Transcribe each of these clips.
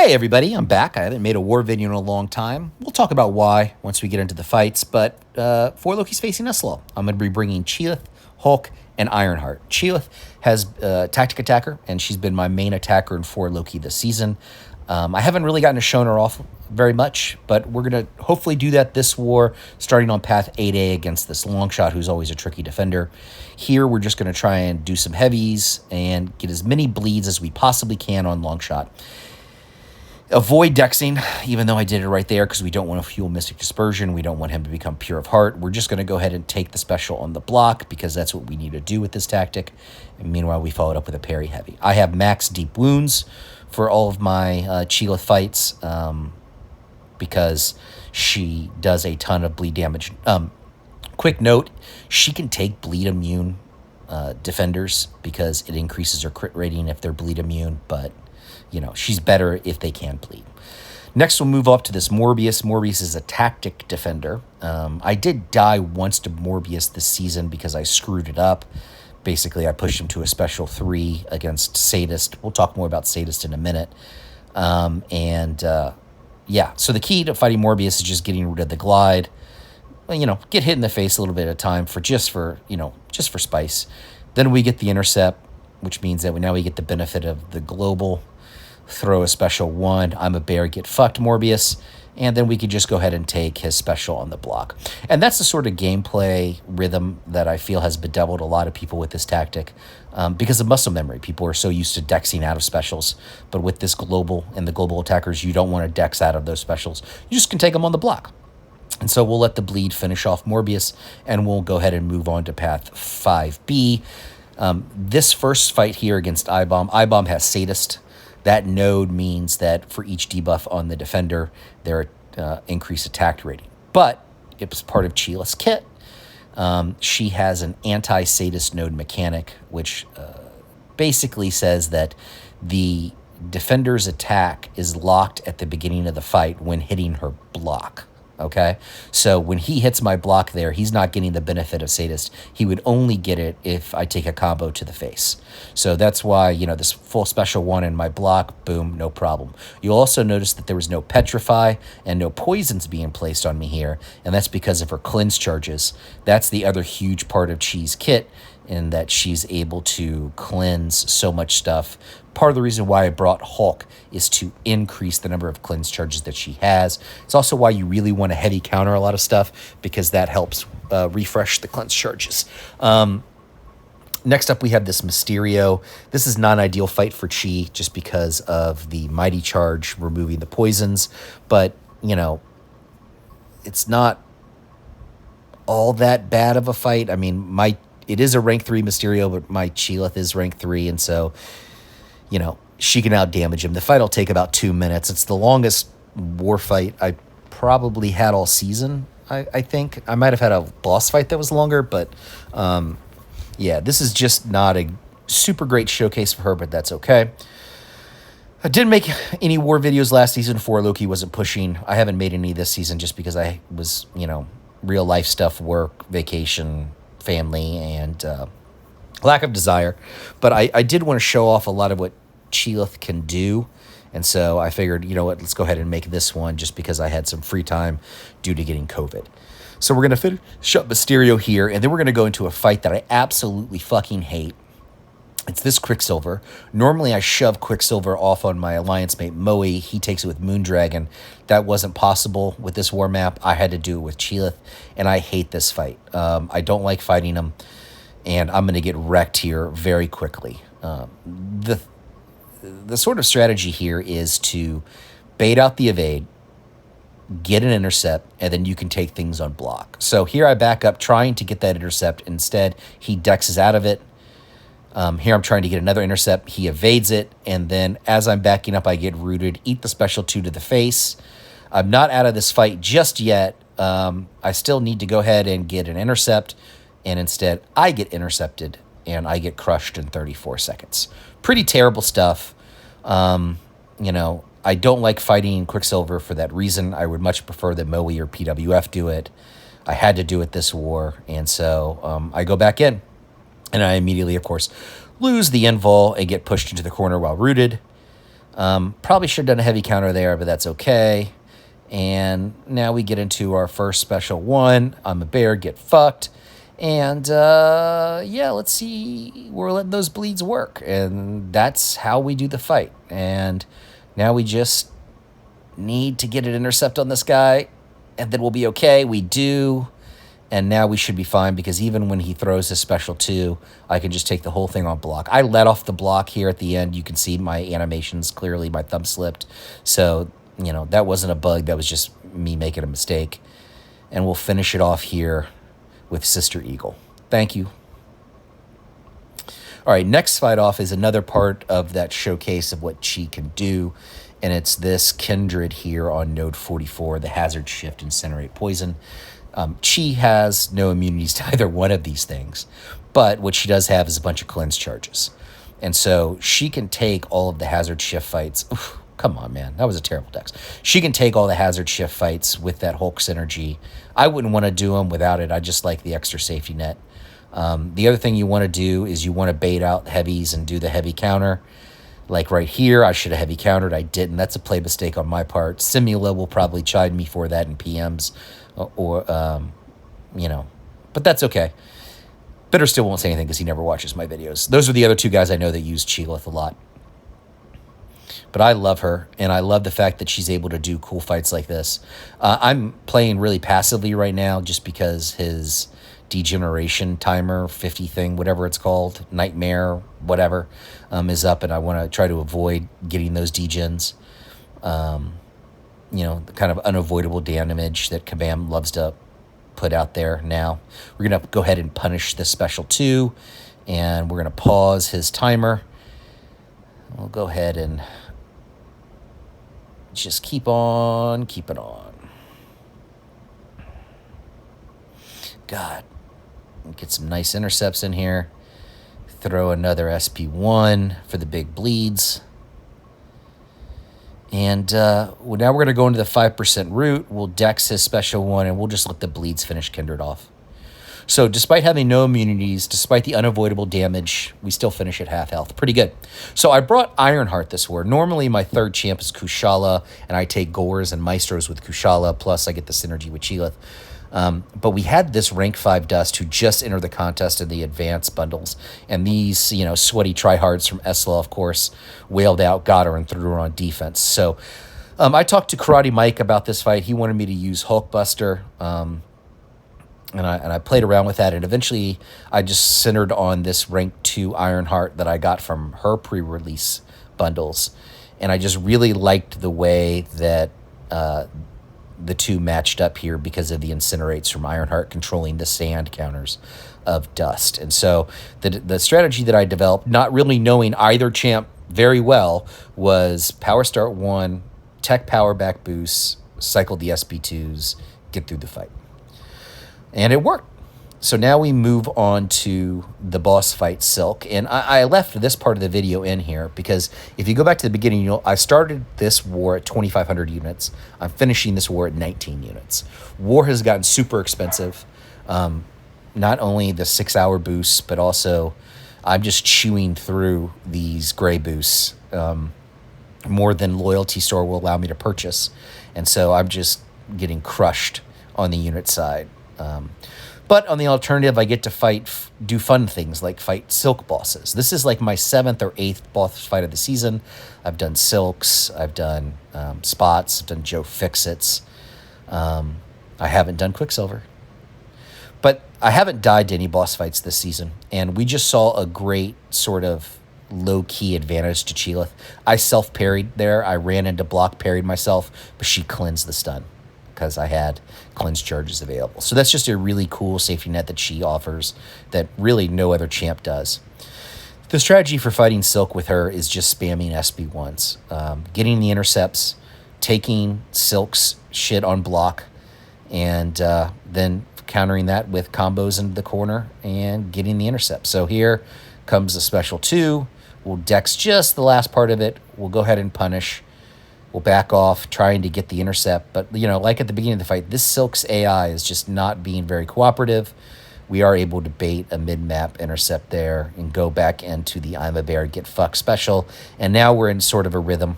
Hey everybody, I'm back. I haven't made a war video in a long time. We'll talk about why once we get into the fights, but for Loki's facing SLaw, I'm going to be bringing Chee, Hulk, and Ironheart. Chee has Tactic Attacker, and she's been my main attacker in 4 Loki this season. I haven't really gotten to show her off very much, but we're going to hopefully do that this war, starting on path 8A against this Longshot, who's always a tricky defender. Here, we're just going to try and do some heavies and get as many bleeds as we possibly can on Longshot. Avoid dexing, even though I did it right there, because we don't want to fuel Mystic Dispersion. We don't want him to become Pure of Heart. We're just going to go ahead and take the special on the block, because that's what we need to do with this tactic. And meanwhile, we followed up with a parry heavy. I have max deep wounds for all of my Chee fights, because she does a ton of bleed damage. Quick note, she can take bleed immune defenders, because it increases her crit rating if they're bleed immune, but you know, she's better if they can bleed. Next, we'll move up to this Morbius. Morbius is a tactic defender. I did die once to Morbius this season because I screwed it up. Basically, I pushed him to a special 3 against Sadist. We'll talk more about Sadist in a minute. Yeah, so the key to fighting Morbius is just getting rid of the glide. You know, get hit in the face a little bit at a time just for spice. Then we get the intercept, which means that now we get the benefit of the global. Throw a special 1, I'm a bear, get fucked Morbius, and then we could just go ahead and take his special on the block. And that's the sort of gameplay rhythm that I feel has bedeviled a lot of people with this tactic, because of muscle memory. People are so used to dexing out of specials, but with this global and the global attackers, you don't want to dex out of those specials. You just can take them on the block. And so we'll let the bleed finish off Morbius, and we'll go ahead and move on to path 5B. This first fight here against Ibomb has Sadist. That node means that for each debuff on the defender, their increased attack rating. But it was part of Chee's kit. She has an anti-sadist node mechanic, which basically says that the defender's attack is locked at the beginning of the fight when hitting her block. Okay, so when he hits my block there, he's not getting the benefit of Sadist. He would only get it if I take a combo to the face. So that's why, you know, this full special 1 in my block, boom, no problem. You'll also notice that there was no Petrify and no poisons being placed on me here, and that's because of her cleanse charges. That's the other huge part of Chee's kit, in that she's able to cleanse so much stuff. Part of the reason why I brought Hulk is to increase the number of cleanse charges that she has. It's also why you really want to heavy counter a lot of stuff, because that helps refresh the cleanse charges. Next up, we have this Mysterio. This is not an ideal fight for Chee, just because of the Mighty Charge removing the poisons. But, you know, it's not all that bad of a fight. I mean, it is a rank 3 Mysterio, but my Cheelith is rank 3, and so, you know, she can out-damage him. The fight will take about 2 minutes. It's the longest war fight I probably had all season, I think. I might have had a boss fight that was longer, but, yeah, this is just not a super great showcase for her, but that's okay. I didn't make any war videos last season for Loki wasn't pushing. I haven't made any this season just because I was, you know, real-life stuff, work, vacation, family, and lack of desire. But I did want to show off a lot of what Cheelith can do, and so I figured, you know what, let's go ahead and make this one just because I had some free time due to getting COVID. So we're going to finish up Mysterio here, and then we're going to go into a fight that I absolutely fucking hate. It's this Quicksilver. Normally I shove Quicksilver off on my alliance mate Moe. He takes it with Moondragon. That wasn't possible with this war map. I had to do it with Cheelith, and I hate this fight. I don't like fighting him, and I'm going to get wrecked here very quickly. The sort of strategy here is to bait out the evade, get an intercept, and then you can take things on block. So here I back up trying to get that intercept. Instead, he dexes out of it. Here I'm trying to get another intercept. He evades it, and then as I'm backing up, I get rooted, eat the special 2 to the face. I'm not out of this fight just yet. I still need to go ahead and get an intercept, and instead I get intercepted, and I get crushed in 34 seconds. Pretty terrible stuff. You know, I don't like fighting Quicksilver for that reason. I would much prefer that Moe or PWF do it. I had to do it this war, and so I go back in. And I immediately, of course, lose the invul and get pushed into the corner while rooted. Probably should have done a heavy counter there, but that's okay. And now we get into our first special one. I'm a bear, get fucked. And yeah, let's see. We're letting those bleeds work. And that's how we do the fight. And now we just need to get an intercept on this guy. And then we'll be okay. We do. And now we should be fine because even when he throws his special 2, I can just take the whole thing on block. I let off the block here at the end. You can see my animations clearly. My thumb slipped. So, you know, that wasn't a bug. That was just me making a mistake. And we'll finish it off here with Sister Eagle. Thank you. All right, next fight off is another part of that showcase of what Chee can do. And it's this Kindred here on node 44, the Hazard Shift Incinerate Poison. Chee has no immunities to either one of these things, but what she does have is a bunch of cleanse charges. And so she can take all of the Hazard Shift fights. Oof, come on, man. That was a terrible dex. She can take all the Hazard Shift fights with that Hulk synergy. I wouldn't want to do them without it. I just like the extra safety net. The other thing you want to do is you want to bait out heavies and do the heavy counter. Like right here, I should have heavy countered. I didn't. That's a play mistake on my part. Simula will probably chide me for that in PMs. You know, but that's okay. Bitter still won't say anything because he never watches my videos. Those are the other 2 guys I know that use Cheelith a lot. But I love her, and I love the fact that she's able to do cool fights like this. I'm playing really passively right now just because his degeneration timer, 50 thing, whatever it's called, nightmare, whatever, is up, and I want to try to avoid getting those degens. You know, the kind of unavoidable damage that Kabam loves to put out there now. We're going to go ahead and punish this special 2, and we're going to pause his timer. We'll go ahead and just keep on keeping on. God, get some nice intercepts in here. Throw another SP1 for the big bleeds. And now we're going to go into the 5% route. We'll dex his special 1, and we'll just let the bleeds finish Kindred off. So despite having no immunities, despite the unavoidable damage, we still finish at half health. Pretty good. So I brought Ironheart this war. Normally my 3rd champ is Kushala, and I take Gores and Maestros with Kushala, plus I get the synergy with Cheelith. But we had this rank 5 Dust who just entered the contest in the advanced bundles. And these, you know, sweaty tryhards from SLaw, of course, wailed out, got her, and threw her on defense. So I talked to Karate Mike about this fight. He wanted me to use Hulkbuster. And I played around with that. And eventually I just centered on this rank 2 Ironheart that I got from her pre-release bundles. And I just really liked the way that the 2 matched up here because of the incinerates from Ironheart controlling the sand counters of Dust. And so the strategy that I developed, not really knowing either champ very well, was power start 1, tech power back boost, cycle the SB2s, get through the fight. And it worked. So now we move on to the boss fight, Silk. And I left this part of the video in here because if you go back to the beginning, I started this war at 2,500 units. I'm finishing this war at 19 units. War has gotten super expensive. Not only the 6-hour boosts, but also I'm just chewing through these gray boosts more than Loyalty Store will allow me to purchase. And so I'm just getting crushed on the unit side. But on the alternative, I get to do fun things like fight Silk bosses. This is like my 7th or 8th boss fight of the season. I've done Silks, I've done Spots, I've done Joe Fixits. I haven't done Quicksilver. But I haven't died to any boss fights this season. And we just saw a great sort of low-key advantage to Cheelith. I self-parried there. I ran into block, parried myself, but she cleansed the stun because I had cleanse charges available. So that's just a really cool safety net that she offers that really no other champ does. The strategy for fighting Silk with her is just spamming SB1s, getting the intercepts, taking Silk's shit on block, and then countering that with combos into the corner and getting the intercept. So here comes the special 2. We'll dex just the last part of it. We'll go ahead and punish. We'll back off trying to get the intercept. But, you know, like at the beginning of the fight, this Silk's AI is just not being very cooperative. we are able to bait a mid-map intercept there and go back into the I'm a Bear, get fucked special. And now we're in sort of a rhythm.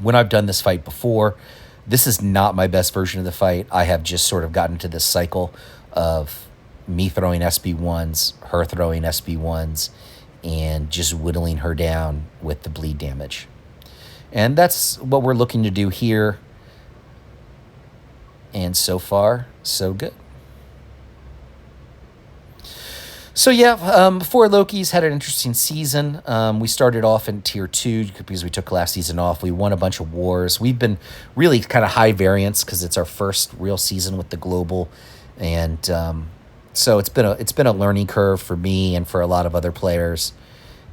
When I've done this fight before, this is not my best version of the fight. I have just sort of gotten to this cycle of me throwing SB1s, her throwing SB1s, and just whittling her down with the bleed damage. And that's what we're looking to do here. And so far, so good. So yeah, before Loki's had an interesting season. We started off in Tier 2 because we took last season off. We won a bunch of wars. We've been really kind of high variance because it's our first real season with the global. And so it's been a learning curve for me and for a lot of other players.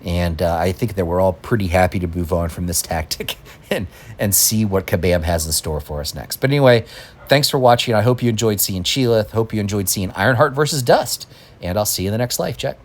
And I think that we're all pretty happy to move on from this tactic and see what Kabam has in store for us next. But anyway, thanks for watching. I hope you enjoyed seeing Chee. Hope you enjoyed seeing Ironheart versus Dust. And I'll see you in the next life, Jack.